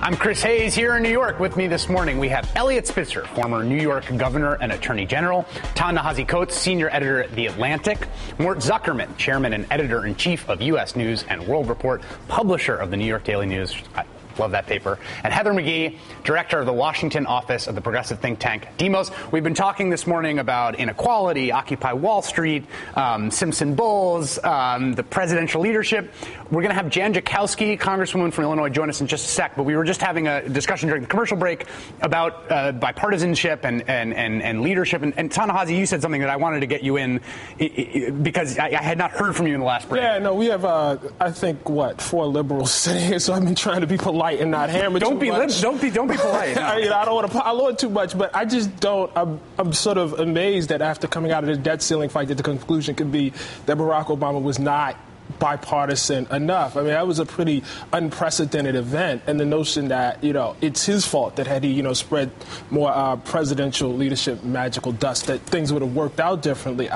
I'm Chris Hayes here in New York. With me this morning, we have Eliot Spitzer, former New York governor and attorney general, Ta-Nehisi Coates, senior editor at The Atlantic, Mort Zuckerman, chairman and editor-in-chief of U.S. News and World Report, publisher of the New York Daily News. Love that paper. And Heather McGhee, director of the Washington office of the progressive think tank Demos. We've been talking this morning about inequality, Occupy Wall Street, Simpson Bulls, the presidential leadership. We're going to have Jan Schakowsky, congresswoman from Illinois, join us in just a sec. But we were just having a discussion during the commercial break about bipartisanship and leadership. And Ta-Nehisi, you said something that I wanted to get you in because I had not heard from you in the last break. Yeah, no, we have, I think, 4 liberals sitting here, so I've been trying to be polite and not hammer too much. Don't be polite. No. I don't want to pile on too much, but I just don't. I'm sort of amazed that after coming out of the debt ceiling fight, that the conclusion could be that Barack Obama was not bipartisan enough. I mean, that was a pretty unprecedented event, and the notion that it's his fault that had he spread more presidential leadership magical dust, that things would have worked out differently.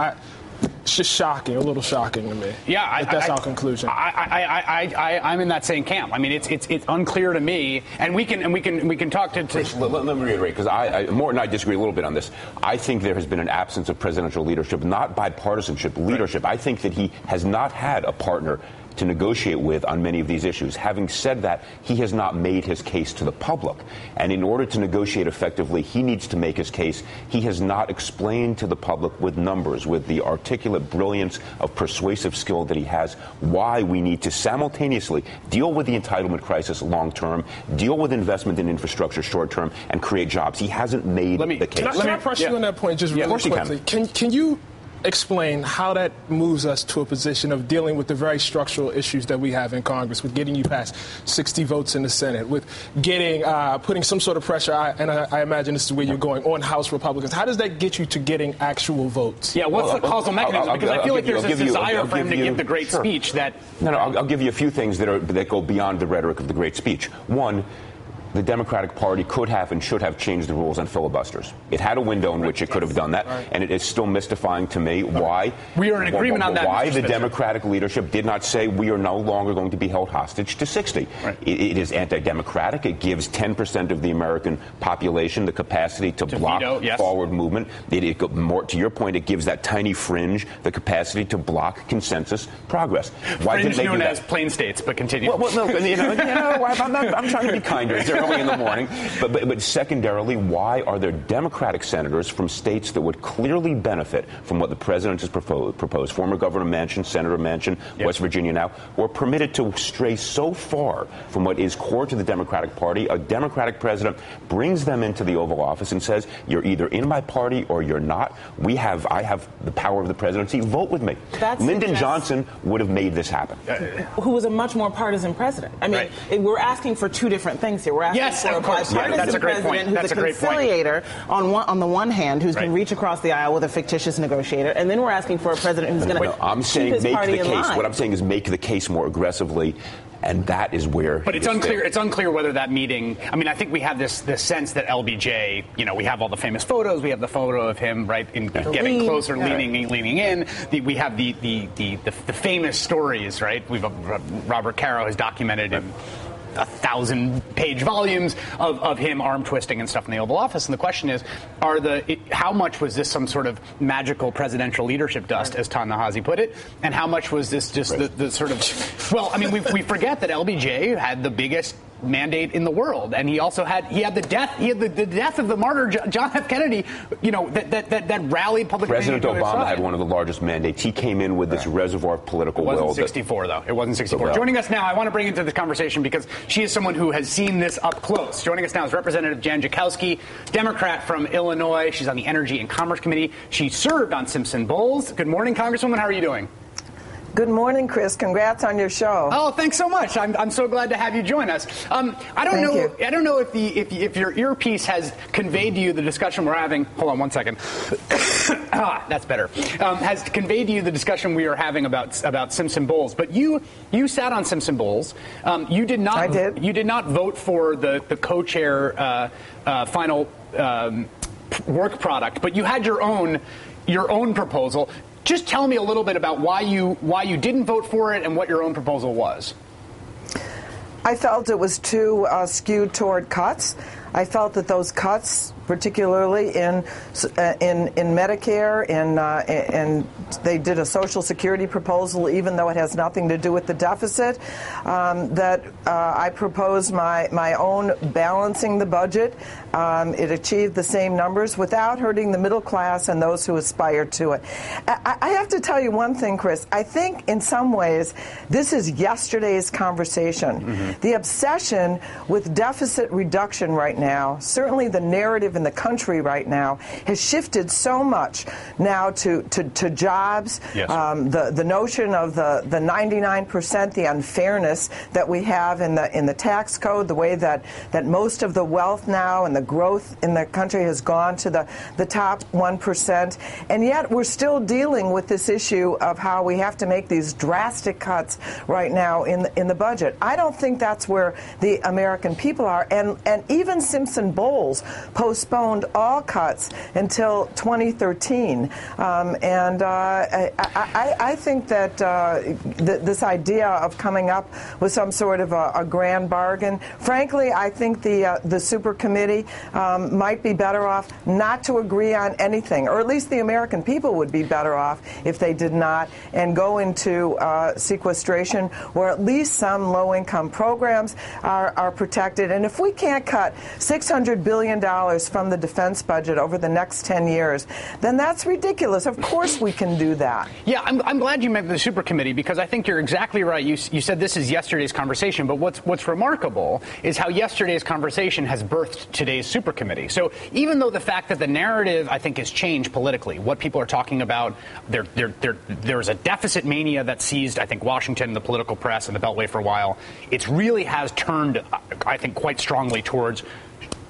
It's just shocking, a little shocking to me. Yeah, that's our conclusion. I'm in that same camp. I mean, it's unclear to me, and we can talk to. Let me reiterate, because Mort and I disagree a little bit on this. I think there has been an absence of presidential leadership, not bipartisanship, leadership. Right. I think that he has not had a partner to negotiate with on many of these issues. Having said that, he has not made his case to the public. And in order to negotiate effectively, he needs to make his case. He has not explained to the public with numbers, with the articulate brilliance of persuasive skill that he has, why we need to simultaneously deal with the entitlement crisis long term, deal with investment in infrastructure short term, and create jobs. He hasn't made the case. Can I press you on that point just really quickly? Can you explain how that moves us to a position of dealing with the very structural issues that we have in Congress, with getting you past 60 votes in the Senate, with getting putting some sort of pressure, and I imagine this is where you're going, on House Republicans. How does that get you to getting actual votes? Yeah, what's the causal mechanism? Because I feel like there's this desire for him to give the great speech that... No, I'll give you a few things that go beyond the rhetoric of the great speech. One, the Democratic Party could have and should have changed the rules on filibusters. It had a window in which it could have done that, and it is still mystifying to me why we are in agreement on that. Why the Democratic leadership did not say we are no longer going to be held hostage to 60. Right. It is anti-democratic. It gives 10% of the American population the capacity to block veto, forward movement. More to your point, it gives that tiny fringe the capacity to block consensus progress. Why didn't they known do that? As plain states, but continue. Well, no, I'm trying to be kinder. Early in the morning, but secondarily, why are there Democratic senators from states that would clearly benefit from what the president has proposed? Former Governor Manchin, Senator Manchin, West Virginia now, were permitted to stray so far from what is core to the Democratic Party. A Democratic president brings them into the Oval Office and says, "You're either in my party or you're not. I have the power of the presidency. Vote with me." Lyndon Johnson would have made this happen. Who was a much more partisan president. I mean, we're asking for two different things here. We're asking for a bipartisan president who's a conciliator on the one hand, who's going to reach across the aisle with a fictitious negotiator, and then we're asking for a president who's going to I'm saying keep his make party the in case. line. What I'm saying is make the case more aggressively. And that is where. But it's unclear. It's unclear whether that meeting. I mean, I think we have this sense that LBJ. We have all the famous photos. We have the photo of him getting closer, leaning in. We have the famous stories, right? Robert Caro has documented in 1,000-page volumes of him arm twisting and stuff in the Oval Office. And the question is, how much was this some sort of magical presidential leadership dust, as Ta-Nehisi put it, and how much was this just the sort of? Well, I mean, we forget that LBJ had the biggest mandate in the world, and he had the death of the martyr John F. Kennedy, that rallied public opinion. President Obama had one of the largest mandates. He came in with this reservoir of political will. It wasn't 64 though. It wasn't 64. Joining us now, I want to bring into this conversation because she is someone who has seen this up close. Joining us now is Representative Jan Schakowsky, Democrat from Illinois. She's on the Energy and Commerce Committee. She served on Simpson Bulls. Good morning, Congresswoman. How are you doing? Good morning, Chris. Congrats on your show. Oh, thanks so much. I'm so glad to have you join us. I don't know if your earpiece has conveyed to you the discussion we're having. Hold on one second. That's better. Has conveyed to you the discussion we are having about Simpson Bulls. But you sat on Simpson Bulls. You did not. I did. You did not vote for the co-chair final work product, but you had your own proposal. Just tell me a little bit about why you didn't vote for it and what your own proposal was. I felt it was too skewed toward cuts. I felt that those cuts, particularly in Medicare, and they did a Social Security proposal, even though it has nothing to do with the deficit, that I proposed my own balancing the budget. It achieved the same numbers without hurting the middle class and those who aspire to it. I have to tell you one thing, Chris. I think in some ways this is yesterday's conversation. Mm-hmm. The obsession with deficit reduction right now, certainly the narrative in the country right now, has shifted so much now to jobs. Yes. The notion of the 99%, the unfairness that we have in the tax code, the way that most of the wealth now and the growth in the country has gone to the top 1%, and yet we're still dealing with this issue of how we have to make these drastic cuts right now in the budget. I don't think that's where the American people are, and even Simpson Bowles postponed all cuts until 2013, and I think that this idea of coming up with some sort of a grand bargain, frankly, I think the super committee might be better off not to agree on anything, or at least the American people would be better off if they did not, and go into sequestration, where at least some low-income programs are protected. And if we can't cut $600 billion from the defense budget over the next 10 years, then that's ridiculous. Of course we can do that. Yeah, I'm glad you mentioned the super committee, because I think you're exactly right. You said this is yesterday's conversation, but what's remarkable is how yesterday's conversation has birthed today's super committee. So even though the fact that the narrative, I think, has changed politically, what people are talking about, there's a deficit mania that seized, I think, Washington, the political press, and the Beltway for a while. It really has turned, I think, quite strongly towards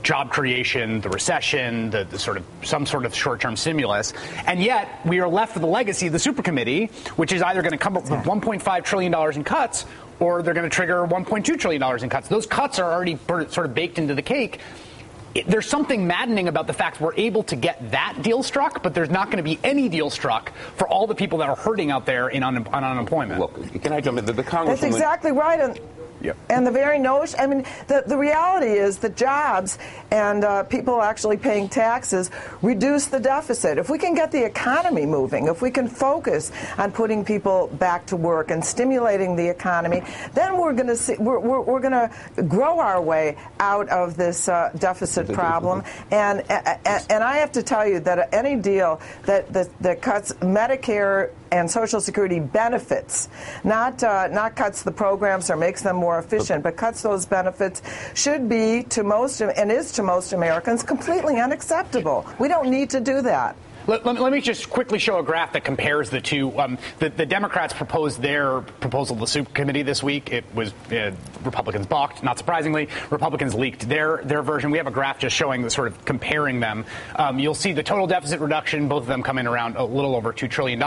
job creation, the recession, the sort of some sort of short-term stimulus, and yet we are left with the legacy of the super committee, which is either going to come up with $1.5 trillion in cuts, or they're going to trigger $1.2 trillion in cuts. Those cuts are already sort of baked into the cake. There's something maddening about the fact we're able to get that deal struck, but there's not going to be any deal struck for all the people that are hurting out there on unemployment. Look, can I jump in? The Congresswoman... That's exactly right. Yep. And the very notion, I mean, the reality is that jobs and people actually paying taxes reduce the deficit. If we can get the economy moving, if we can focus on putting people back to work and stimulating the economy, then we're going to see we're going to grow our way out of this deficit problem. And I have to tell you that any deal that cuts Medicare and Social Security benefits, not cuts the programs or makes them more efficient, but cuts those benefits, should be to most, and is to most Americans, completely unacceptable. We don't need to do that. Let me just quickly show a graph that compares the two. The Democrats proposed their proposal to the super committee this week. It was Republicans balked, not surprisingly. Republicans leaked their version. We have a graph just showing the sort of comparing them. You'll see the total deficit reduction, both of them come in around a little over $2 trillion.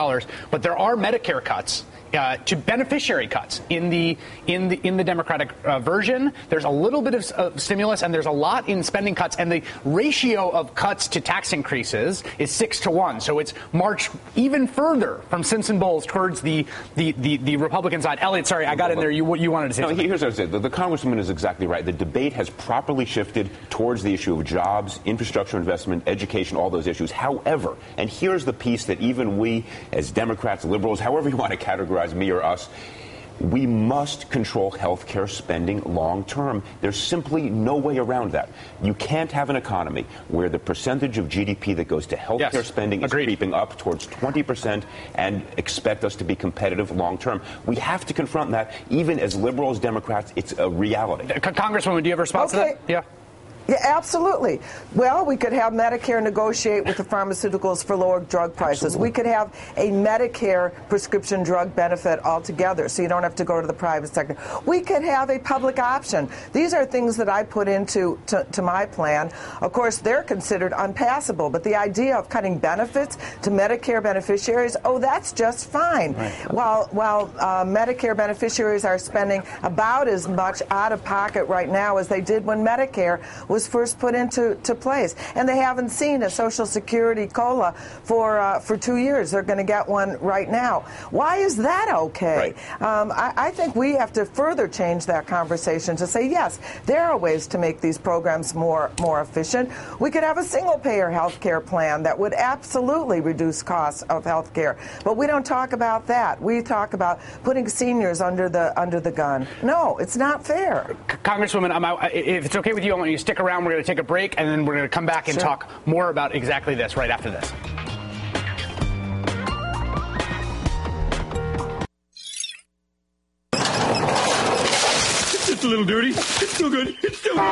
But there are Medicare cuts. To beneficiary cuts in the Democratic version. There's a little bit of stimulus, and there's a lot in spending cuts, and the ratio of cuts to tax increases is 6-to-1. So it's marched even further from Simpson Bowles towards the Republican side. Elliot, sorry, I got in there. You wanted to say something. Here's what I said. The Congresswoman is exactly right. The debate has properly shifted towards the issue of jobs, infrastructure investment, education, all those issues. However, and here's the piece that even we, as Democrats, liberals, however you want to categorize me or us, we must control health care spending long term. There's simply no way around that. You can't have an economy where the percentage of GDP that goes to health care spending is creeping up towards 20% and expect us to be competitive long term. We have to confront that. Even as liberals, Democrats, it's a reality. Congresswoman, do you have a response to that? Yeah. Yeah, absolutely. Well, we could have Medicare negotiate with the pharmaceuticals for lower drug prices. Absolutely. We could have a Medicare prescription drug benefit altogether, so you don't have to go to the private sector. We could have a public option. These are things that I put into my plan. Of course, they're considered unpassable, but the idea of cutting benefits to Medicare beneficiaries, that's just fine. Right. While Medicare beneficiaries are spending about as much out of pocket right now as they did when Medicare was was first put into place. And they haven't seen a Social Security COLA for 2 years. They're going to get one right now. Why is that okay? Right. I think we have to further change that conversation to say, yes, there are ways to make these programs more efficient. We could have a single-payer health care plan that would absolutely reduce costs of health care. But we don't talk about that. We talk about putting seniors under the gun. No, it's not fair. Congresswoman, if it's okay with you, I want you to stick around. We're going to take a break, and then we're going to come back and talk more about exactly this right after this. It's just a little dirty. It's still good. It's still good.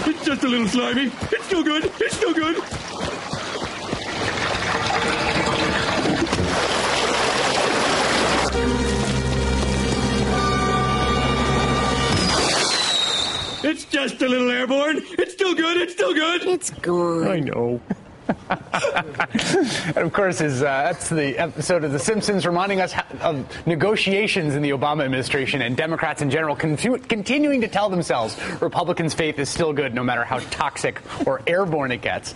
It's just a little slimy. It's still good. It's still good. It's just a little airborne. It's still good. It's still good. It's good. I know. And of course, that's the episode of The Simpsons reminding us of negotiations in the Obama administration and Democrats in general continuing to tell themselves Republicans' faith is still good no matter how toxic or airborne it gets.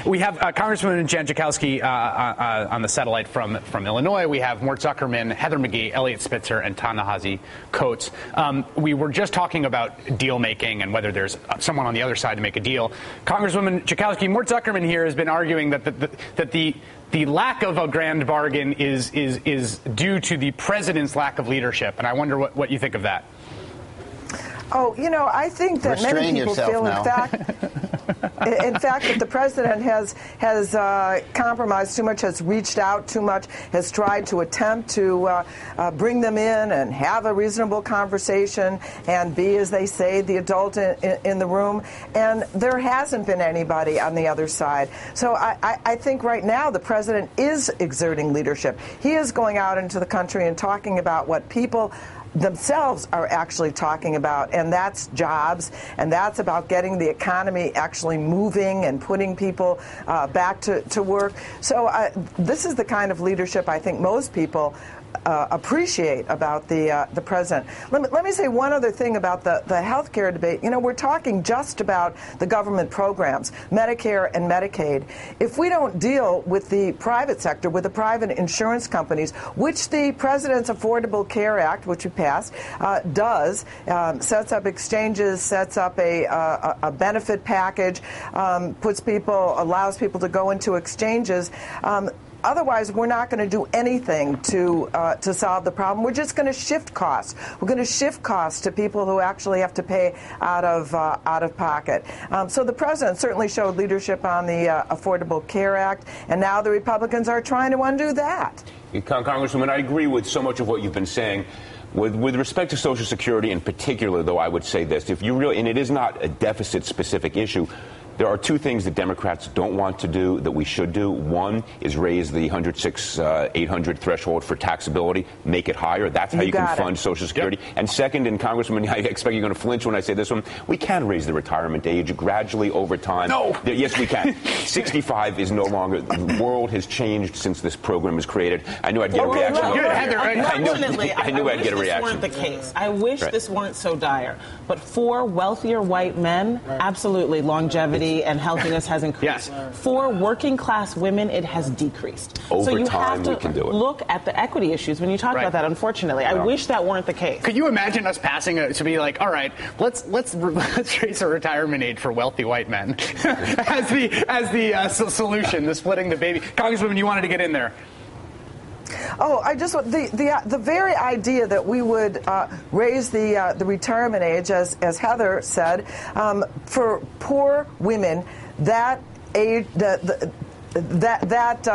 We have Congresswoman Jan Schakowsky on the satellite from Illinois. We have Mort Zuckerman, Heather McGhee, Elliot Spitzer, and Ta-Nehisi Coates. We were just talking about deal making and whether there's someone on the other side to make a deal. Congresswoman Schakowsky, Mort Zuckerman here has been arguing that the lack of a grand bargain is due to the president's lack of leadership, and I wonder what you think of that. Oh, I think that many people feel, in fact, that the president has compromised too much, has reached out too much, has tried to attempt to bring them in and have a reasonable conversation and be, as they say, the adult in the room. And there hasn't been anybody on the other side. So I think right now the president is exerting leadership. He is going out into the country and talking about what people themselves are actually talking about, and that's jobs, and that's about getting the economy actually moving and putting people back to work. So this is the kind of leadership I think most people appreciate about the president. Let me say one other thing about the health care debate. We're talking just about the government programs, Medicare and Medicaid. If we don't deal with the private sector, with the private insurance companies, which the President's Affordable Care Act, which we passed, does, sets up exchanges, sets up a benefit package, allows people to go into exchanges. Otherwise, we're not going to do anything to solve the problem. We're just going to shift costs. We're going to shift costs to people who actually have to pay out of pocket. So the president certainly showed leadership on the Affordable Care Act, and now the Republicans are trying to undo that. Congresswoman, I agree with so much of what you've been saying. With respect to Social Security in particular, though, I would say this. If you really, and it is not a deficit-specific issue, there are two things that Democrats don't want to do that we should do. One is raise the 106,800 threshold for taxability, make it higher. That's how you can fund Social Security. Yep. And second, and Congressman, I expect you're going to flinch when I say this one, we can raise the retirement age gradually over time. No. Yes, we can. 65 is no longer. The world has changed since this program was created. I knew I'd get a reaction. I knew I'd get a reaction. This weren't the case. I wish this weren't so dire. But for wealthier white men, absolutely, longevity and healthiness has increased. Yes. For working class women, it has decreased. Over so you time, have to we can do it. Look at the equity issues when you talk about that. Unfortunately, I wish that weren't the case. Could you imagine us passing to be like, all right, let's raise a retirement age for wealthy white men as the solution, the splitting the baby. Congresswoman, you wanted to get in there. Oh, I just the very idea that we would raise the retirement age, as Heather said, for poor women, that age that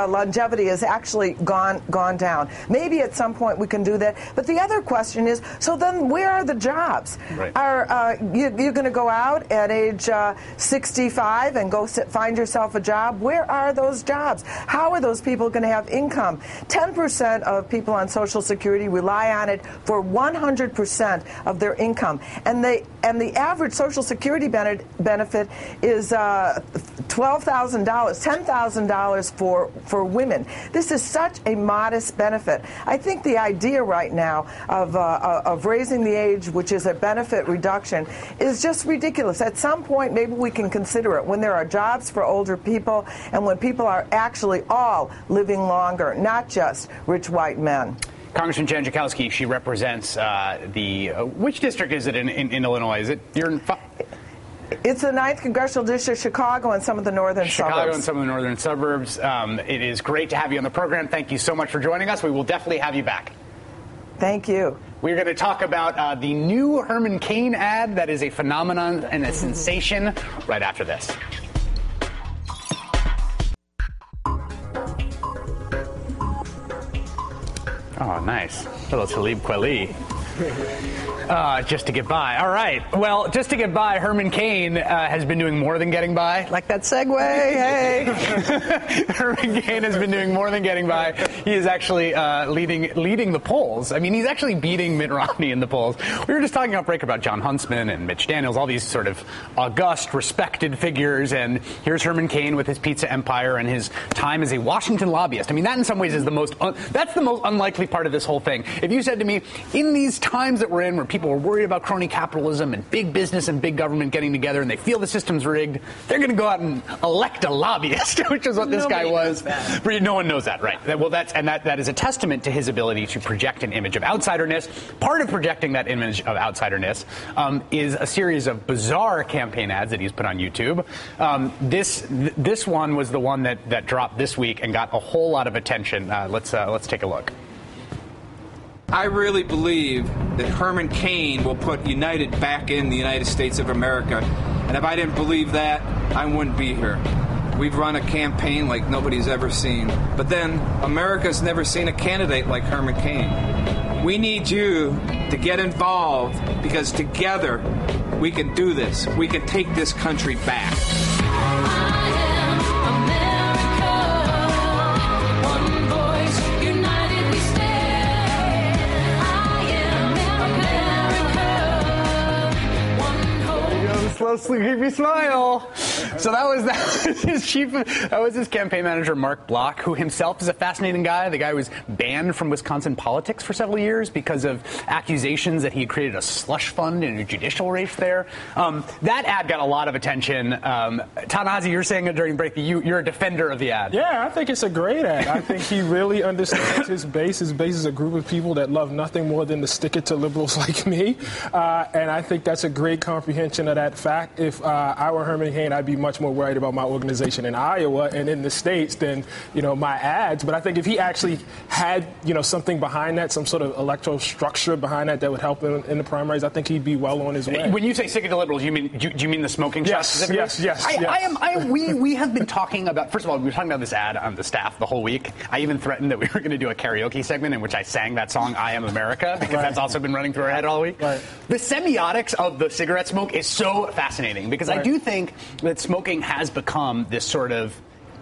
longevity has actually gone down. Maybe at some point we can do that. But the other question is, so then where are the jobs? Right. Are you're going to go out at age 65 and go find yourself a job? Where are those jobs? How are those people going to have income? 10% of people on Social Security rely on it for 100% of their income, and and the average Social Security benefit is $12,000, $10,000 for women. This is such a modest benefit. I think the idea right now of raising the age, which is a benefit reduction, is just ridiculous. At some point, maybe we can consider it when there are jobs for older people and when people are actually all living longer, not just rich white men. Congressman Jan Schakowsky, she represents which district is it in Illinois? Is it you're in? It's the 9th Congressional District, Chicago, and some of the northern suburbs. Chicago and some of the northern suburbs. It is great to have you on the program. Thank you so much for joining us. We will definitely have you back. Thank you. We're going to talk about the new Herman Cain ad that is a phenomenon and a sensation right after this. Oh, nice. Little Talib Kweli. Just to get by. All right. Well, just to get by, Herman Cain has been doing more than getting by. Like that segue. Hey. Herman Cain has been doing more than getting by. He is actually leading the polls. I mean, he's actually beating Mitt Romney in the polls. We were just talking off break about John Huntsman and Mitch Daniels, all these sort of august, respected figures. And here's Herman Cain with his pizza empire and his time as a Washington lobbyist. I mean, that in some ways is that's the most unlikely part of this whole thing. If you said to me, in these times that we're in where people are worried about crony capitalism and big business and big government getting together and they feel the system's rigged, they're going to go out and elect a lobbyist, which is what this guy was. No one knows that, right? Well, that is a testament to his ability to project an image of outsiderness. Part of projecting that image of outsiderness is a series of bizarre campaign ads that he's put on YouTube. This one was the one that dropped this week and got a whole lot of attention. Let's take a look. I really believe that Herman Cain will put United back in the United States of America. And if I didn't believe that, I wouldn't be here. We've run a campaign like nobody's ever seen. But then America's never seen a candidate like Herman Cain. We need you to get involved because together we can do this. We can take this country back. Slow, sleepy smile. So that was his campaign manager, Mark Block, who himself is a fascinating guy. The guy was banned from Wisconsin politics for several years because of accusations that he had created a slush fund in a judicial race there. That ad got a lot of attention. Ta-Nehisi, you're saying during break that you're a defender of the ad. Yeah, I think it's a great ad. I think he really understands his base. His base is a group of people that love nothing more than to stick it to liberals like me. And I think that's a great comprehension of that fact. If I were Herman Cain, I'd be much more worried about my organization in Iowa and in the States than, my ads. But I think if he actually had, something behind that, some sort of electoral structure behind that would help him in the primaries, I think he'd be well on his way. When you say stick it to liberals, do you mean the smoking shop specifically? Yes. We have been talking about, first of all, we were talking about this ad on the staff the whole week. I even threatened that we were going to do a karaoke segment in which I sang that song, I Am America, because that's also been running through our head all week. Right. The semiotics of the cigarette smoke is so fascinating because I do think that smoking has become this sort of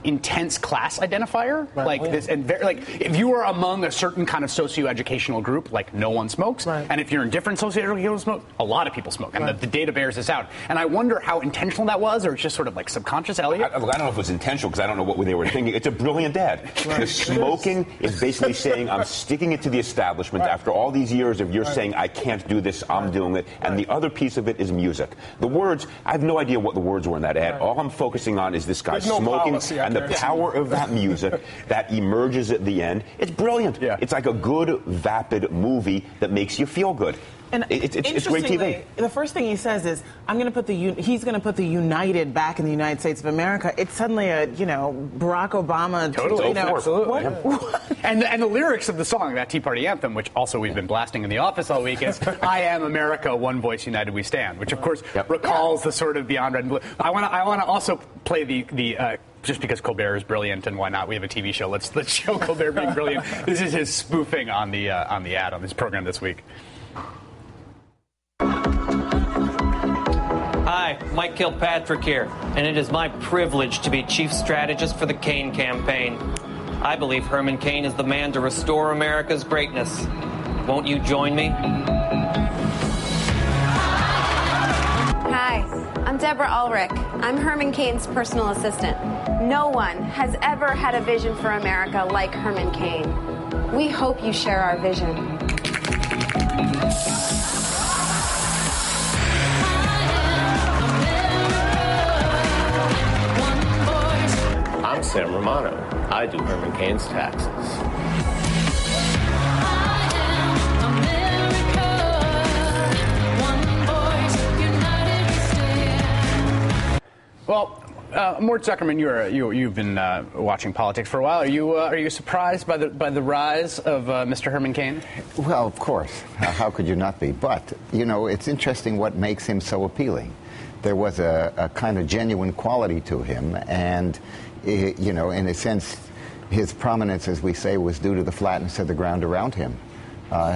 intense class identifier, this, and if you are among a certain kind of socioeducational group, like no one smokes, and if you're in different socioeducational smoke, a lot of people smoke, and the data bears this out. And I wonder how intentional that was, or it's just sort of like subconscious, Elliot. I don't know if it was intentional because I don't know what they were thinking. It's a brilliant ad. The smoking is basically saying I'm sticking it to the establishment after all these years of you're saying I can't do this, I'm doing it, and the other piece of it is music. The words, I have no idea what the words were in that ad. All I'm focusing on is this guy smoking and the power of that music that emerges at the end. It's brilliant. Yeah. It's like a good, vapid movie that makes you feel good. And it's great TV. The first thing he says is, he's going to put the United back in the United States of America. It's suddenly a, Barack Obama. Totally. Absolutely. And the lyrics of the song, that Tea Party anthem, which also we've been blasting in the office all week, is I am America, one voice united we stand, which of course recalls the sort of Beyond Red and Blue. I want to also play the just because Colbert is brilliant, and why not? We have a TV show. Let's show Colbert being brilliant. This is his spoofing on the ad on this program this week. Hi, Mike Kilpatrick here, and it is my privilege to be chief strategist for the Cain campaign. I believe Herman Cain is the man to restore America's greatness. Won't you join me? Deborah Ulrich. I'm Herman Cain's personal assistant. No one has ever had a vision for America like Herman Cain. We hope you share our vision. I'm Sam Romano. I do Herman Cain's taxes. Well, Mort Zuckerman, you've been watching politics for a while. Are you surprised by the rise of Mr. Herman Cain? Well, of course. How could you not be? But it's interesting what makes him so appealing. There was a kind of genuine quality to him, and in a sense, his prominence, as we say, was due to the flatness of the ground around him.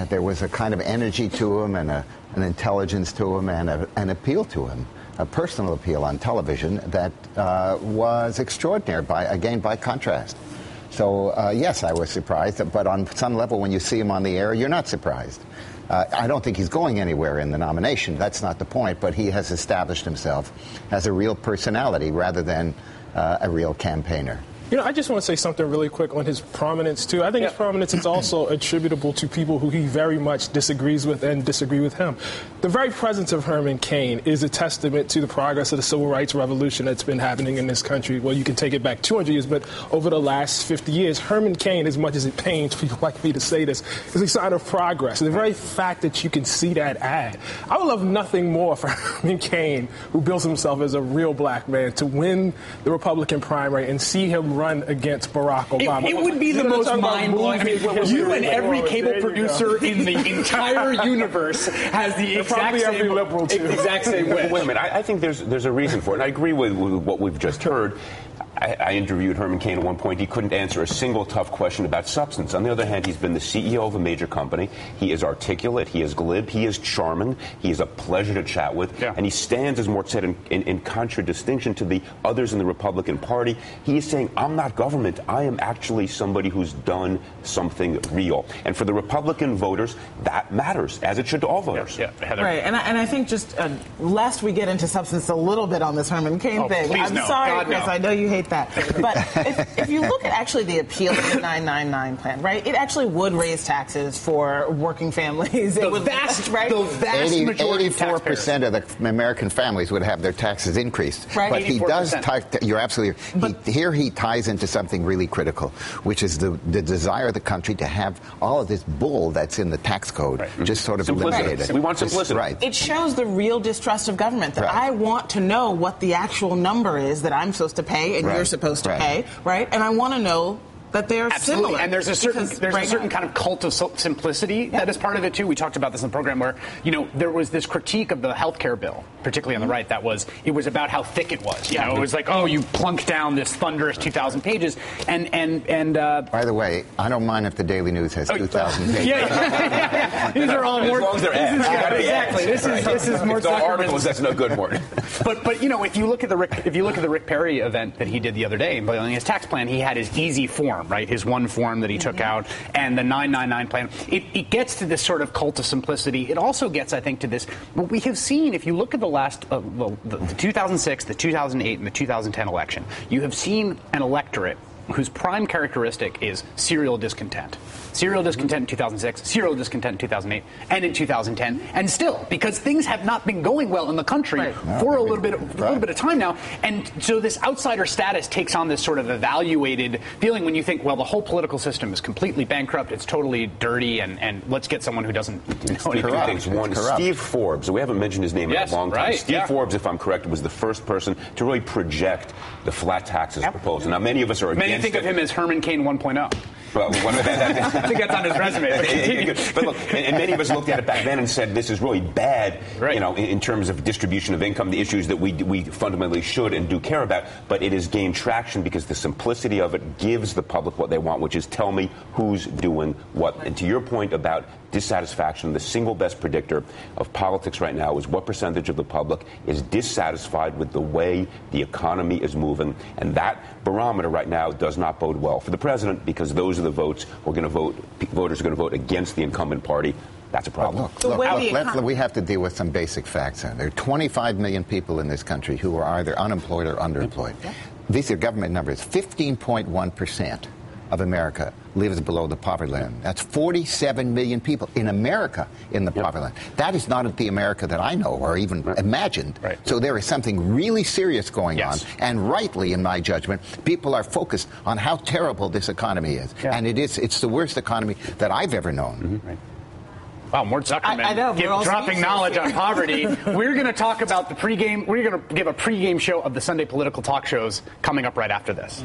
There was a kind of energy to him, and an intelligence to him, and an appeal to him. A personal appeal on television that was extraordinary, by contrast. So, yes, I was surprised, but on some level, when you see him on the air, you're not surprised. I don't think he's going anywhere in the nomination. That's not the point, but he has established himself as a real personality rather than a real campaigner. I just want to say something really quick on his prominence, too. I think his prominence is also attributable to people who he very much disagrees with and disagree with him. The very presence of Herman Cain is a testament to the progress of the civil rights revolution that's been happening in this country. Well, you can take it back 200 years, but over the last 50 years, Herman Cain, as much as it pains people like me to say this, is a sign of progress. And the very fact that you can see that ad, I would love nothing more for Herman Cain, who bills himself as a real black man, to win the Republican primary and see him run against Barack Obama. It would be the most mind-blowing. I mean, you and every cable producer in the entire universe has the exact same win. Wait a minute. I think there's a reason for it. And I agree with what we've just heard. I interviewed Herman Cain at one point. He couldn't answer a single tough question about substance. On the other hand, he's been the CEO of a major company. He is articulate. He is glib. He is charming. He is a pleasure to chat with. Yeah. And he stands, as Mort said, in contradistinction to the others in the Republican Party. He is saying, I'm not government. I am actually somebody who's done something real. And for the Republican voters, that matters, as it should to all voters. Yeah, Heather. Right. And I think just lest we get into substance a little bit on this Herman Cain thing. I'm sorry, Chris. I know you hate that. But if you look at actually the appeal of the 999 plan, right, it actually would raise taxes for working families. The vast majority 84% of the American families would have their taxes increased. Right. But 84%. He does you're absolutely here he ties into something really critical, which is the desire of the country to have all of this bull that's in the tax code just sort of eliminated. We want simplicity. Right. It shows the real distrust of government, that I want to know what the actual number is that I'm supposed to pay and you're supposed to pay, right? And I want to know that they're similar. And there's a certain kind of cult of simplicity that is part of it too. We talked about this in the program where, there was this critique of the healthcare bill, particularly on the right, it was about how thick it was. It was like, you plunk down this thunderous 2,000 pages. And by the way, I don't mind if the Daily News has 2,000 pages. These are all more. As long as they're ads. Exactly. This is more articles. That's no good, Morton. But if you look at the Rick Perry event that he did the other day, in his tax plan, he had his easy form. Right, his one form that he took out, and the 999 plan. It gets to this sort of cult of simplicity. It also gets, I think, to this. What we have seen, if you look at the last, the 2006, the 2008, and the 2010 election, you have seen an electorate whose prime characteristic is serial discontent. Serial discontent in 2006, serial discontent in 2008, and in 2010, and still, because things have not been going well in the country for a little bit of time now, and so this outsider status takes on this sort of evaluated feeling when you think, well, the whole political system is completely bankrupt, it's totally dirty, and let's get someone who doesn't know anything. Two things. One, Steve Forbes, we haven't mentioned his name in a long time. Steve Forbes, if I'm correct, was the first person to really project the flat taxes proposal. Now, many of us are against it. Many think of him as Herman Cain 1.0. Well, I think that's on his resume. But look, and many of us looked at it back then and said this is really bad, in terms of distribution of income, the issues that we fundamentally should and do care about. But it has gained traction because the simplicity of it gives the public what they want, which is tell me who's doing what. And to your point about dissatisfaction, the single best predictor of politics right now is what percentage of the public is dissatisfied with the way the economy is moving. And that barometer right now does not bode well for the president, because those are the votes voters are going to vote against the incumbent party that's a problem. Look, we have to deal with some basic facts. There are 25 million people in this country who are either unemployed or underemployed. These are government numbers. 15.1% of America lives below the poverty line. That's 47 million people in America in the poverty line. That is not the America that I know or even imagined. Right. So there is something really serious going on. And rightly, in my judgment, people are focused on how terrible this economy is. And it's the worst economy that I've ever known. Right. Wow, Mort Zuckerman dropping knowledge on poverty. We're going to talk about the pregame. We're going to give a pregame show of the Sunday political talk shows coming up right after this.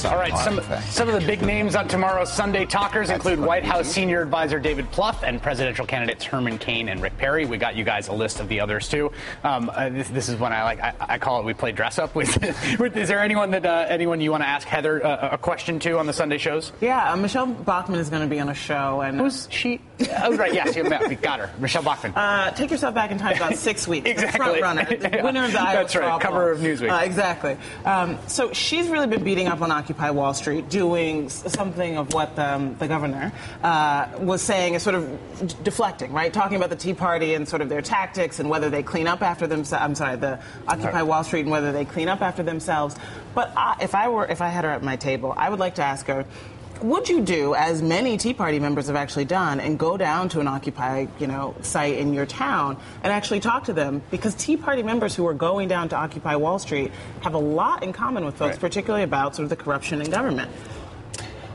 All right, some of the big names on tomorrow's Sunday Talkers include White House Senior Advisor David Plouffe and presidential candidates Herman Cain and Rick Perry. We got you guys a list of the others, too. This is one I like. I call it we play dress up with. Is there anyone you want to ask Heather a question to on the Sunday shows? Yeah, Michelle Bachmann is going to be on a show. And who's she? Oh, right, yes, we got her. Michelle Bachmann. Take yourself back in time about 6 weeks. Exactly. Front runner. The winner of the Iowa That's right, cover of Newsweek. Exactly. So she's really been beating up on Occupy Wall Street, doing something of what the governor was saying is sort of deflecting, right? Talking about the Tea Party and sort of their tactics and whether they clean up after themselves. I'm sorry, the Occupy Wall Street and whether they clean up after themselves. But if I had her at my table, I would like to ask her, would you do, as many Tea Party members have actually done, and go down to an Occupy, site in your town and actually talk to them? Because Tea Party members who are going down to Occupy Wall Street have a lot in common with folks, particularly about sort of the corruption in government.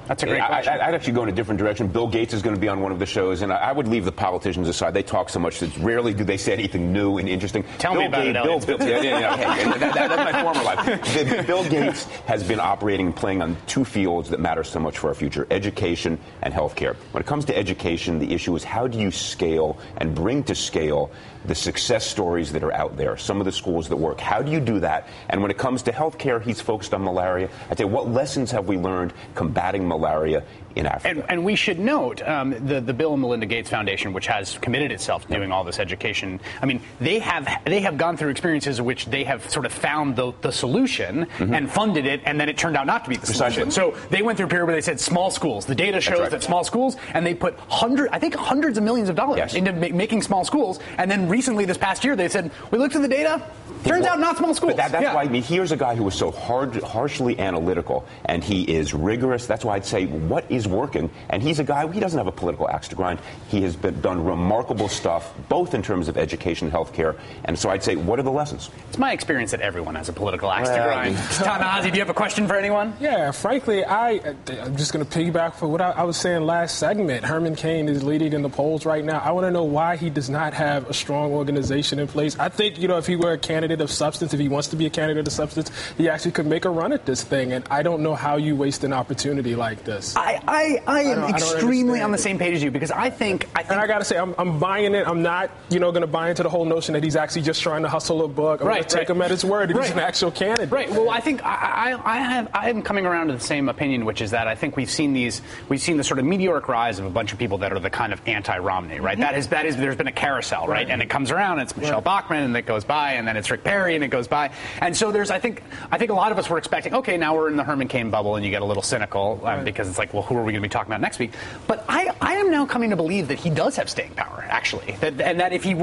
That's a great question. I'd actually go in a different direction. Bill Gates is going to be on one of the shows, and I would leave the politicians aside. They talk so much that rarely do they say anything new and interesting. Tell me about it, Elliot. That's my former life. Bill Gates has been operating and playing on two fields that matter so much for our future, education and healthcare. When it comes to education, the issue is how do you scale and bring to scale the success stories that are out there, some of the schools that work. How do you do that? And when it comes to healthcare, he's focused on malaria. I'd say, what lessons have we learned combating malaria in Africa? And we should note the Bill and Melinda Gates Foundation, which has committed itself to doing all this education. I mean, they have gone through experiences in which they have sort of found the solution and funded it, and then it turned out not to be the solution. So they went through a period where they said small schools. The data shows that small schools, and they put hundreds of millions of dollars into making small schools, and then recently this past year they said, we looked at the data, turns out not small schools. But that's why, here's a guy who is so harshly analytical, and he is rigorous. That's why I'd say, what is working? And he's a guy, he doesn't have a political axe to grind. He has done remarkable stuff, both in terms of education and healthcare. And so I'd say, what are the lessons? It's my experience that everyone has a political axe to grind. Ta-Nehisi, do you have a question for anyone? Yeah, frankly, I'm just going to piggyback for what I was saying last segment. Herman Cain is leading in the polls right now. I want to know why he does not have a strong organization in place. I think, if he were a candidate of substance, if he wants to be a candidate of substance, he actually could make a run at this thing. And I don't know how you waste an opportunity like this. I am extremely on the same page as you, because I think and I got to say, I'm buying it. I'm not, going to buy into the whole notion that he's actually just trying to hustle a book. I'm going to take him at his word. He's an actual candidate. Right. Well, I think I am coming around to the same opinion, which is that I think we've seen the sort of meteoric rise of a bunch of people that are the kind of anti-Romney, right? That is there's been a carousel, right? And it comes around, it's Michelle Bachmann, and it goes by, and then it's Rick Perry, and it goes by. And so I think a lot of us were expecting, okay, now we're in the Herman Cain bubble, and you get a little cynical because it's like, well, who are we going to be talking about next week? But I am now coming to believe that he does have staying power, actually, and that if he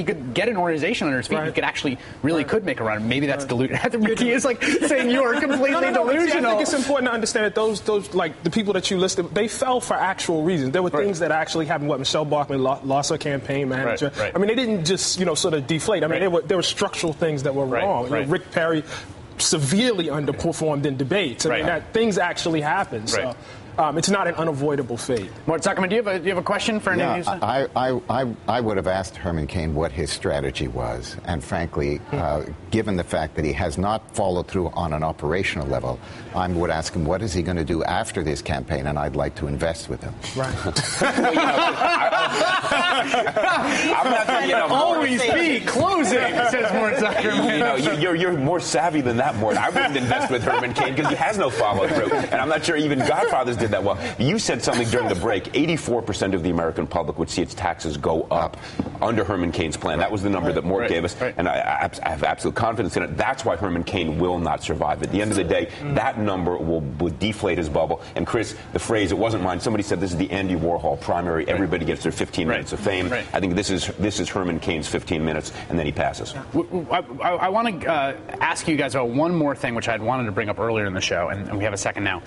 could get an organization under his feet, he could actually could make a run. Maybe that's delusional. He is like saying you are completely delusional. I think it's important to understand that those like the people that you listed, they fell for actual reasons. There were things that actually happened. What Michelle Bachmann lost her campaign manager. I mean, they didn't just sort of deflate. I mean, there were structural things that were wrong. Rick Perry severely underperformed in debates. I mean, things actually happened. So. It's not an unavoidable fate. Mort Zuckerman, do you have a question for any of you? I would have asked Herman Cain what his strategy was, and frankly, given the fact that he has not followed through on an operational level, I would ask him what is he going to do after this campaign, and I'd like to invest with him. Always be closing, says Mort Zuckerman. You're more savvy than that, Mort. I wouldn't invest with Herman Cain because he has no follow through, and I'm not sure even Godfathers did did that well. You said something during the break. 84% of the American public would see its taxes go up under Herman Cain's plan. That was the number that Mort gave us, and I have absolute confidence in it. That's why Herman Cain will not survive. At the end of the day, that number will deflate his bubble. And Chris, the phrase, it wasn't mine. Somebody said this is the Andy Warhol primary. Everybody gets their 15 minutes of fame. I think this is Herman Cain's 15 minutes, and then he passes. I want to ask you guys about one more thing, which I'd wanted to bring up earlier in the show, and we have a second now.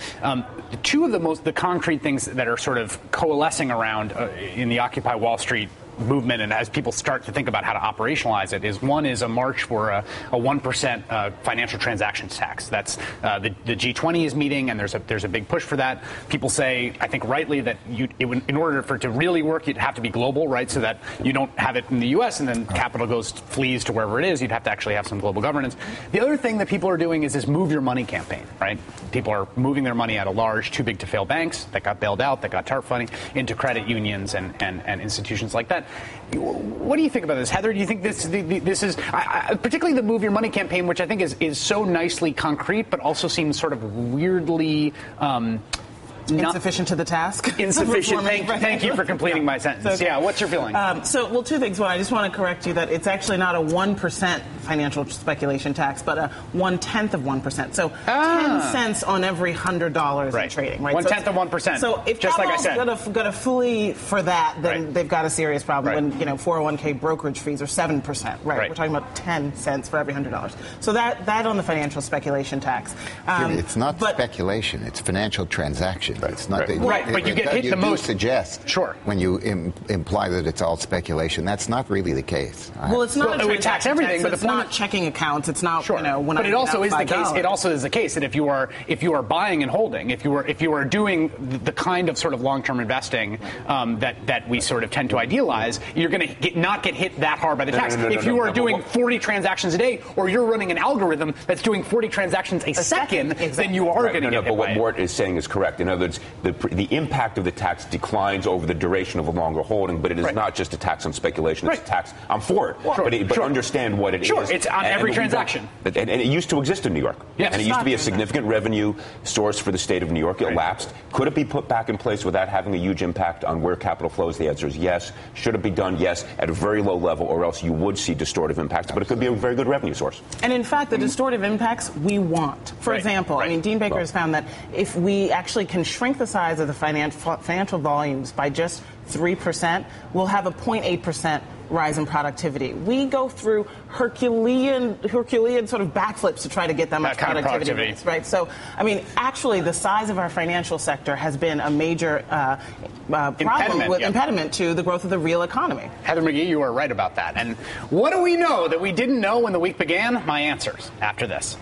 Two of the concrete things that are sort of coalescing around in the Occupy Wall Street movement, and as people start to think about how to operationalize it, is one is a march for a 1% financial transactions tax. That's the G20 is meeting, and there's a big push for that. People say, I think rightly, that in order for it to really work, you'd have to be global, right? So that you don't have it in the U.S. and then capital flees to wherever it is. You'd have to actually have some global governance. The other thing that people are doing is this Move Your Money campaign, right? People are moving their money out of large, too big to fail banks that got bailed out, that got TARP funding, into credit unions and institutions like that. What do you think about this, Heather? Do you think this is particularly the Move Your Money campaign, which I think is so nicely concrete, but also seems sort of weirdly insufficient to the task? Insufficient. Thank you for completing my sentence. Okay. Yeah, what's your feeling? Two things. One, I just want to correct you that it's actually not a 1% financial speculation tax, but a 1/10 of 1%. So 10 cents on every $100 in trading. Right? 1/10 of 1%. So if just like I said, got a fully for that, then they've got a serious problem. When 401k brokerage fees are 7%. Right. We're talking about 10 cents for every $100. So that on the financial speculation tax. It's not speculation. It's financial transaction. It's not but you get hit the most. Suggest when you imply that it's all speculation. That's not really the case. Well, it's not. It would tax everything, but it's not checking accounts. It's not. When but it also is the case. It also is the case that if you are buying and holding, if you are doing the kind of sort of long-term investing that we sort of tend to idealize, you're going to not get hit that hard by the tax. If you are doing 40 transactions a day, or you're running an algorithm that's doing 40 transactions a second, then you are going to get hit. But what Mort is saying is correct. In other words, the impact of the tax declines over the duration of a longer holding, but it is not just a tax on speculation. It's a tax. I'm for it. But understand what it is. Sure, it's on every transaction. And it used to exist in New York. Yes. And it used to be a significant revenue source for the state of New York. It lapsed. Could it be put back in place without having a huge impact on where capital flows? The answer is yes. Should it be done? Yes, at a very low level, or else you would see distortive impacts. But it could be a very good revenue source. And in fact, the distortive impacts we want. For example, I mean, Dean Baker has found that if we actually can shrink the size of the financial volumes by just 3%, we'll have a 0.8% rise in productivity. We go through Herculean sort of backflips to try to get that much productivity. Right? So, I mean, actually, the size of our financial sector has been a major impediment to the growth of the real economy. Heather McGee, you are right about that. And what do we know that we didn't know when the week began? My answers after this.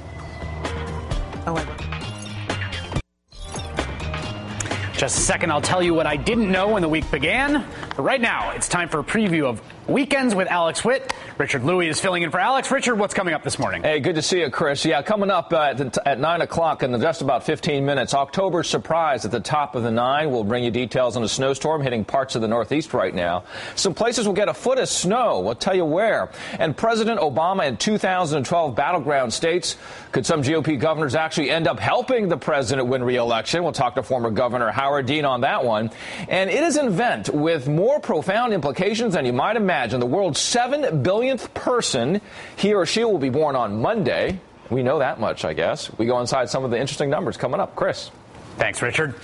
Just a second, I'll tell you what I didn't know when the week began. But right now, it's time for a preview of Weekends with Alex Witt. Richard Louie is filling in for Alex. Richard, what's coming up this morning? Hey, good to see you, Chris. Yeah, coming up at 9 o'clock in just about 15 minutes, October surprise at the top of the 9. We'll bring you details on a snowstorm hitting parts of the Northeast right now. Some places will get a foot of snow. We'll tell you where. And President Obama in 2012 battleground states. Could some GOP governors actually end up helping the president win re-election? We'll talk to former Governor Howard Dean on that one. And it is an event with more profound implications than you might imagine. The world's 7 billionth person, he or she will be born on Monday. We know that much, I guess. We go inside some of the interesting numbers coming up. Chris. Thanks, Richard.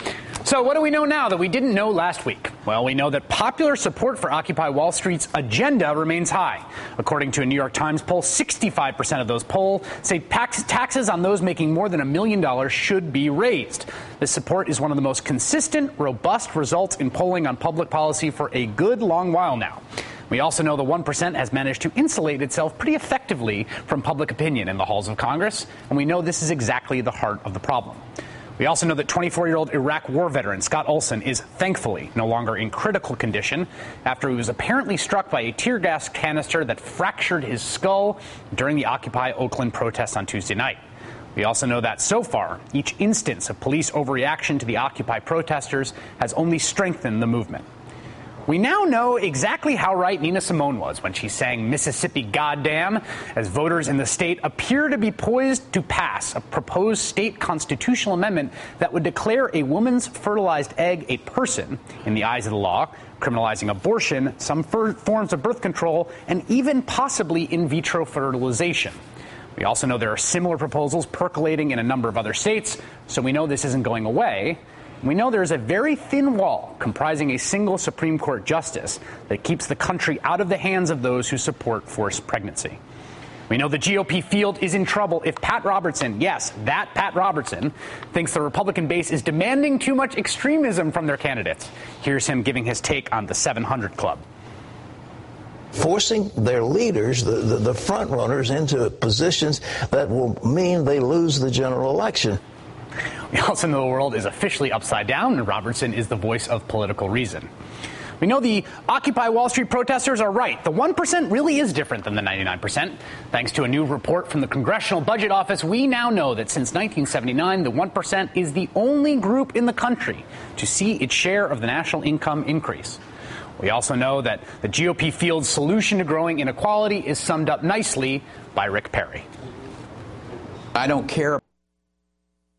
So what do we know now that we didn't know last week? Well, we know that popular support for Occupy Wall Street's agenda remains high. According to a New York Times poll, 65% of those polled say taxes on those making more than $1 million should be raised. This support is one of the most consistent, robust results in polling on public policy for a good long while now. We also know the 1% has managed to insulate itself pretty effectively from public opinion in the halls of Congress, and we know this is exactly the heart of the problem. We also know that 24-year-old Iraq war veteran Scott Olson is thankfully no longer in critical condition after he was apparently struck by a tear gas canister that fractured his skull during the Occupy Oakland protests on Tuesday night. We also know that so far, each instance of police overreaction to the Occupy protesters has only strengthened the movement. We now know exactly how right Nina Simone was when she sang Mississippi Goddamn, as voters in the state appear to be poised to pass a proposed state constitutional amendment that would declare a woman's fertilized egg a person in the eyes of the law, criminalizing abortion, some forms of birth control, and even possibly in vitro fertilization. We also know there are similar proposals percolating in a number of other states, so we know this isn't going away. We know there's a very thin wall comprising a single Supreme Court justice that keeps the country out of the hands of those who support forced pregnancy. We know the GOP field is in trouble if Pat Robertson, yes, that Pat Robertson, thinks the Republican base is demanding too much extremism from their candidates. Here's him giving his take on the 700 Club. Forcing their leaders, the front runners, into positions that will mean they lose the general election. We also know the world is officially upside down, and Robertson is the voice of political reason. We know the Occupy Wall Street protesters are right. The 1% really is different than the 99%. Thanks to a new report from the Congressional Budget Office, we now know that since 1979, the 1% is the only group in the country to see its share of the national income increase. We also know that the GOP field's solution to growing inequality is summed up nicely by Rick Perry. I don't care.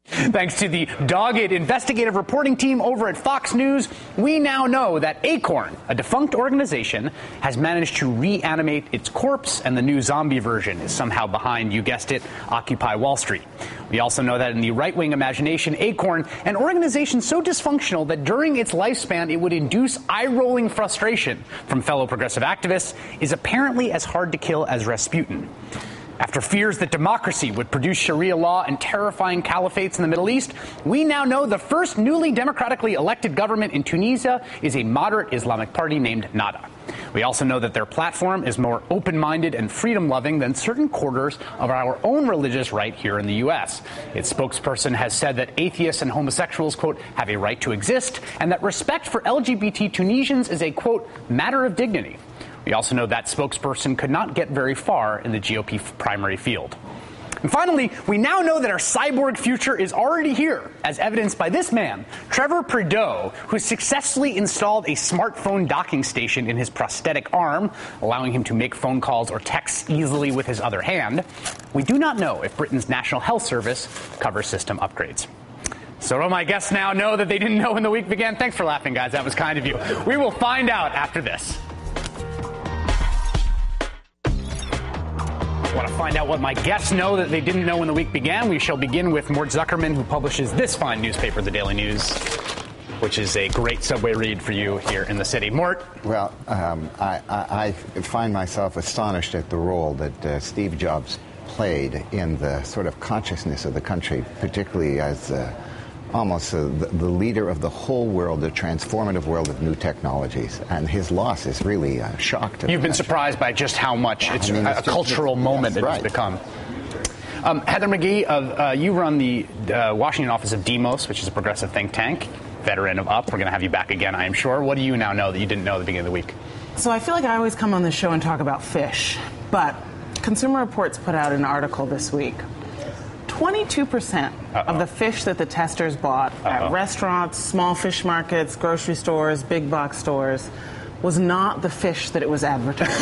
Thanks to the dogged investigative reporting team over at Fox News, we now know that Acorn, a defunct organization, has managed to reanimate its corpse, and the new zombie version is somehow behind, you guessed it, Occupy Wall Street. We also know that in the right-wing imagination, Acorn, an organization so dysfunctional that during its lifespan it would induce eye-rolling frustration from fellow progressive activists, is apparently as hard to kill as Rasputin. After fears that democracy would produce Sharia law and terrifying caliphates in the Middle East, we now know the first newly democratically elected government in Tunisia is a moderate Islamic party named Nada. We also know that their platform is more open-minded and freedom-loving than certain quarters of our own religious right here in the U.S. Its spokesperson has said that atheists and homosexuals, quote, have a right to exist, and that respect for LGBT Tunisians is a, quote, matter of dignity. We also know that spokesperson could not get very far in the GOP primary field. And finally, we now know that our cyborg future is already here, as evidenced by this man, Trevor Prideaux, who successfully installed a smartphone docking station in his prosthetic arm, allowing him to make phone calls or texts easily with his other hand. We do not know if Britain's National Health Service covers system upgrades. So do my guests now know that they didn't know when the week began? Thanks for laughing, guys. That was kind of you. We will find out after this. Want to find out what my guests know that they didn't know when the week began? We shall begin with Mort Zuckerman, who publishes this fine newspaper, The Daily News, which is a great subway read for you here in the city. Mort? Well, I find myself astonished at the role that Steve Jobs played in the sort of consciousness of the country, particularly as almost the leader of the whole world, the transformative world of new technologies. And his loss is really a shock to You've been surprised by just how much it's a cultural moment it has become. Heather McGee, you run the Washington office of Demos, which is a progressive think tank, veteran of UP. We're going to have you back again, I am sure. What do you now know that you didn't know at the beginning of the week? So I feel like I always come on this show and talk about fish, but Consumer Reports put out an article this week. 22% of the fish that the testers bought at restaurants, small fish markets, grocery stores, big box stores was not the fish that it was advertised.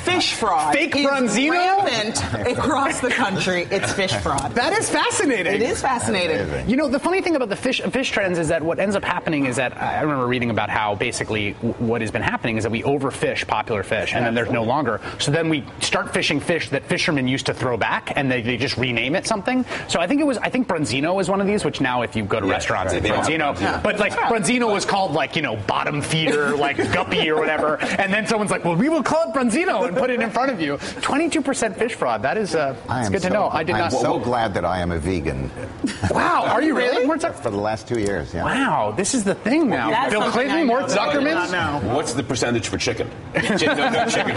Fish fraud. Fake Bronzino? Rampant across the country. It's fish fraud. That is fascinating. It is fascinating. You know, the funny thing about the fish trends is that what ends up happening is that I remember reading about how basically what has been happening is that we overfish popular fish, and then there's no longer. So then we start fishing fish that fishermen used to throw back, and they just rename it something. So I think Bronzino was one of these, which now if you go to restaurants, it's Bronzino. Yeah. But like Bronzino was called like, you know, bottom feeder, like guppy or whatever, and then someone's like, well, we will call it Bronzino and put it in front of you. 22% fish fraud. That is it's good to know. I did not. I'm so glad that I am a vegan. Wow, are you really? For the last 2 years, yeah. Wow, this is the thing now. Bill Clinton, Mort Zuckerman. What's the percentage for chicken? No chicken.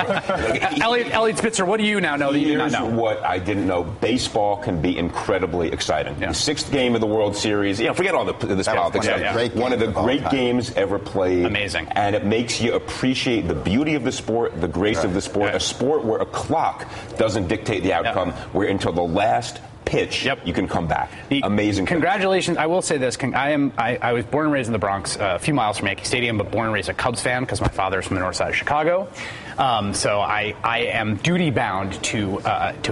Elliot Spitzer, what do you now know that you did not know? What I didn't know. Baseball can be incredibly exciting. Yeah. The sixth game of the World Series. Forget all this politics. One of the great games ever played. Amazing. And it makes you appreciate the beauty of the sport, the grace of the sport, a sport where a clock doesn't dictate the outcome, where until the last pitch, you can come back. Amazing. Congratulations. I will say this. I was born and raised in the Bronx, a few miles from Yankee Stadium, but born and raised a Cubs fan because my father's from the north side of Chicago. So I am duty-bound to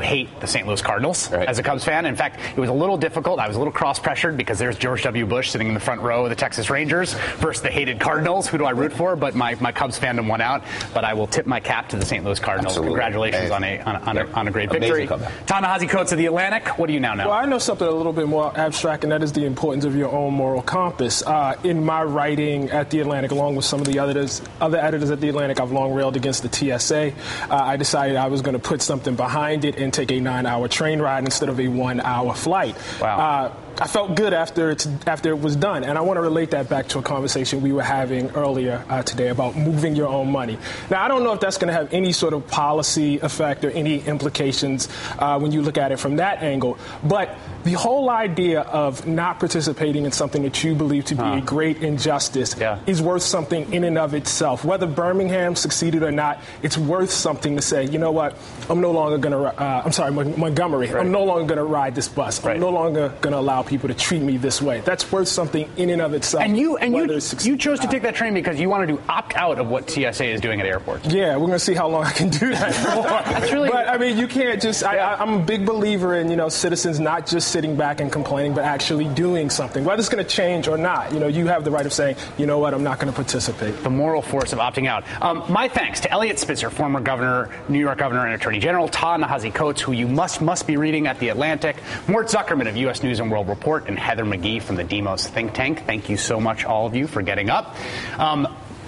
hate the St. Louis Cardinals as a Cubs fan. In fact, it was a little difficult. I was a little cross-pressured because there's George W. Bush sitting in the front row of the Texas Rangers versus the hated Cardinals. Who do I root for? But my Cubs fandom won out. But I will tip my cap to the St. Louis Cardinals. Absolutely. Congratulations on a great victory. Ta-Nehisi Coates of The Atlantic, what do you now know? Well, I know something a little bit more abstract, and that is the importance of your own moral compass. In my writing at The Atlantic, along with some of the other editors at The Atlantic, I've long railed against the TSA. I decided I was going to put something behind it and take a 9-hour train ride instead of a 1-hour flight. Wow. I felt good after it was done, and I want to relate that back to a conversation we were having earlier today about moving your own money. Now, I don't know if that's going to have any sort of policy effect or any implications when you look at it from that angle, but the whole idea of not participating in something that you believe to be a great injustice is worth something in and of itself. Whether Birmingham succeeded or not, it's worth something to say, you know what, I'm no longer going to, Montgomery, I'm no longer going to ride this bus. I'm no longer going to allow people to treat me this way. That's worth something in and of itself. And you chose to take that train because you wanted to opt out of what TSA is doing at airports. Yeah, we're going to see how long I can do that for. That's really. But I mean, you can't just. I'm a big believer in citizens not just sitting back and complaining, but actually doing something. Whether it's going to change or not, you have the right of saying, you know what, I'm not going to participate. The moral force of opting out. My thanks to Eliot Spitzer, former governor, New York governor and attorney general, Ta-Nehisi Coates, who you must be reading at The Atlantic, Mort Zuckerman of U.S. News and World Report, and Heather McGee from the Demos think tank. Thank you so much, all of you, for getting up.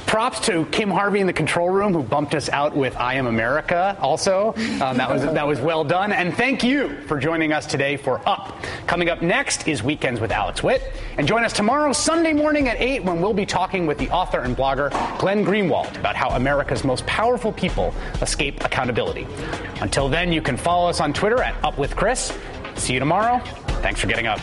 Props to Kim Harvey in the control room, who bumped us out with I Am America also. That was well done. And thank you for joining us today for Up. Coming up next is Weekends with Alex Witt. And join us tomorrow, Sunday morning at 8, when we'll be talking with the author and blogger Glenn Greenwald about how America's most powerful people escape accountability. Until then, you can follow us on Twitter at UpWithChris. See you tomorrow. Thanks for getting up.